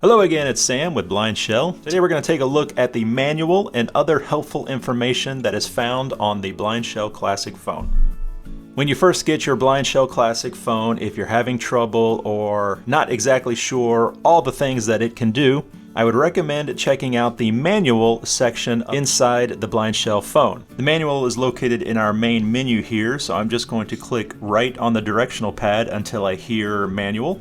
Hello again, it's Sam with BlindShell. Today we're going to take a look at the manual and other helpful information that is found on the BlindShell Classic phone. When you first get your BlindShell Classic phone, if you're having trouble or not exactly sure all the things that it can do, I would recommend checking out the manual section inside the BlindShell phone. The manual is located in our main menu here, so I'm just going to click right on the directional pad until I hear manual.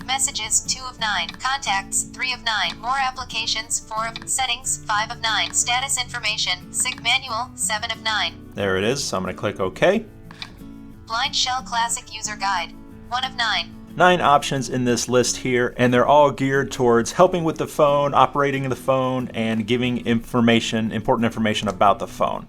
Messages 2 of 9, contacts 3 of 9, more applications 4 of, settings 5 of 9, status information, SIG manual 7 of 9. There it is, so I'm going to click OK. BlindShell Classic User Guide 1 of 9. 9 options in this list here, and they're all geared towards helping with the phone, operating the phone, and giving information, important information about the phone.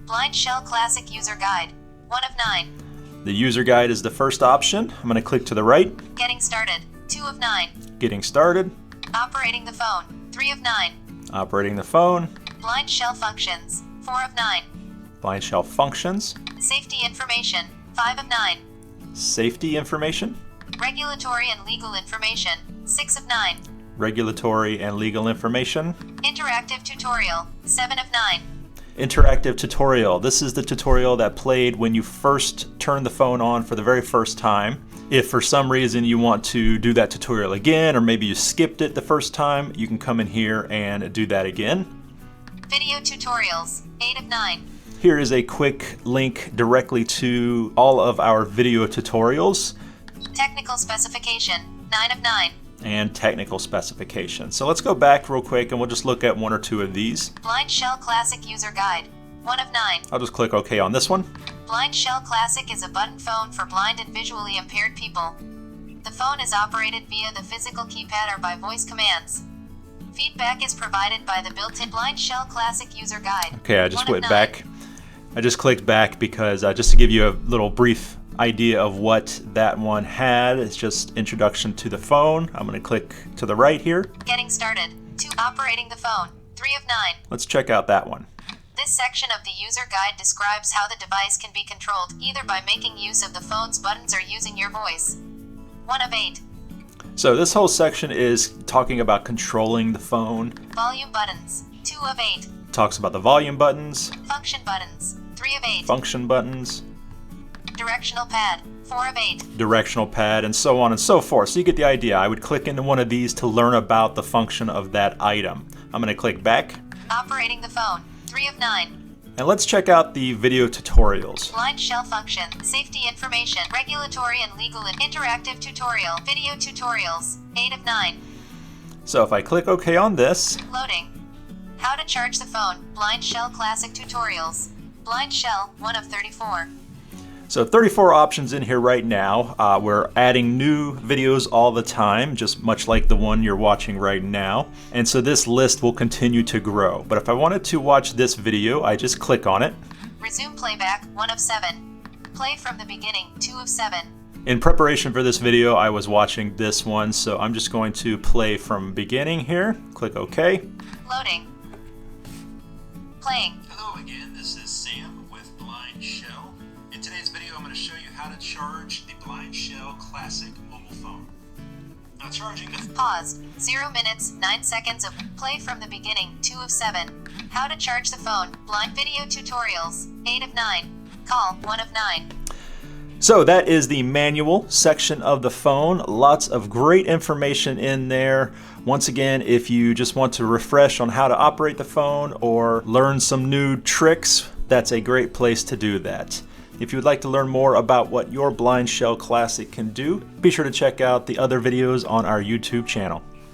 BlindShell Classic User Guide 1 of 9. The user guide is the first option. I'm going to click to the right. Getting started 2 of 9. Getting started. Operating the phone 3 of 9. Operating the phone. BlindShell Functions 4 of 9. BlindShell Functions. Safety Information 5 of 9. Safety Information. Regulatory and Legal Information 6 of 9. Regulatory and Legal Information. Interactive Tutorial 7 of 9. Interactive tutorial. This is the tutorial that played when you first turned the phone on for the very first time. If for some reason you want to do that tutorial again, or maybe you skipped it the first time, you can come in here and do that again. Video tutorials 8 of 9. Here is a quick link directly to all of our video tutorials. Technical specification 9 of 9. And technical specification. So let's go back real quick and we'll just look at one or two of these. BlindShell Classic User Guide 1 of 9. I'll just click OK on this one. BlindShell Classic is a button phone for blind and visually impaired people. The phone is operated via the physical keypad or by voice commands. Feedback is provided by the built-in BlindShell Classic User Guide. Okay, I just went back. I just clicked back because just to give you a little brief idea of what that one had. It's just introduction to the phone. I'm going to click to the right here. Getting started 2. Operating the phone 3 of 9. Let's check out that one. This section of the user guide describes how the device can be controlled, either by making use of the phone's buttons or using your voice. 1 of 8. So this whole section is talking about controlling the phone. Volume buttons 2 of 8. Talks about the volume buttons. Function buttons 3 of 8. Function buttons. Directional pad 4 of 8. Directional pad, and so on and so forth. So you get the idea. I would click into one of these to learn about the function of that item. I'm going to click back. Operating the phone 3 of 9. And let's check out the video tutorials. BlindShell function, safety information, regulatory and legal and interactive tutorial, video tutorials 8 of 9. So if I click OK on this. Loading. How to charge the phone, BlindShell Classic tutorials. BlindShell 1 of 34. So 34 options in here right now. We're adding new videos all the time, just much like the one you're watching right now. And so this list will continue to grow. But if I wanted to watch this video, I just click on it. Resume playback 1 of 7. Play from the beginning 2 of 7. In preparation for this video, I was watching this one, so I'm just going to play from beginning here. Click OK. Loading. Playing. Hello again, this is Sam with BlindShell. In today's video, I'm going to show you how to charge the BlindShell Classic mobile phone. Now charging the... Paused. 0 minutes, 9 seconds of play from the beginning, 2 of 7. How to charge the phone, blind video tutorials, 8 of 9. Call, 1 of 9. So that is the manual section of the phone. Lots of great information in there. Once again, if you just want to refresh on how to operate the phone or learn some new tricks, that's a great place to do that. If you would like to learn more about what your BlindShell Classic can do, be sure to check out the other videos on our YouTube channel.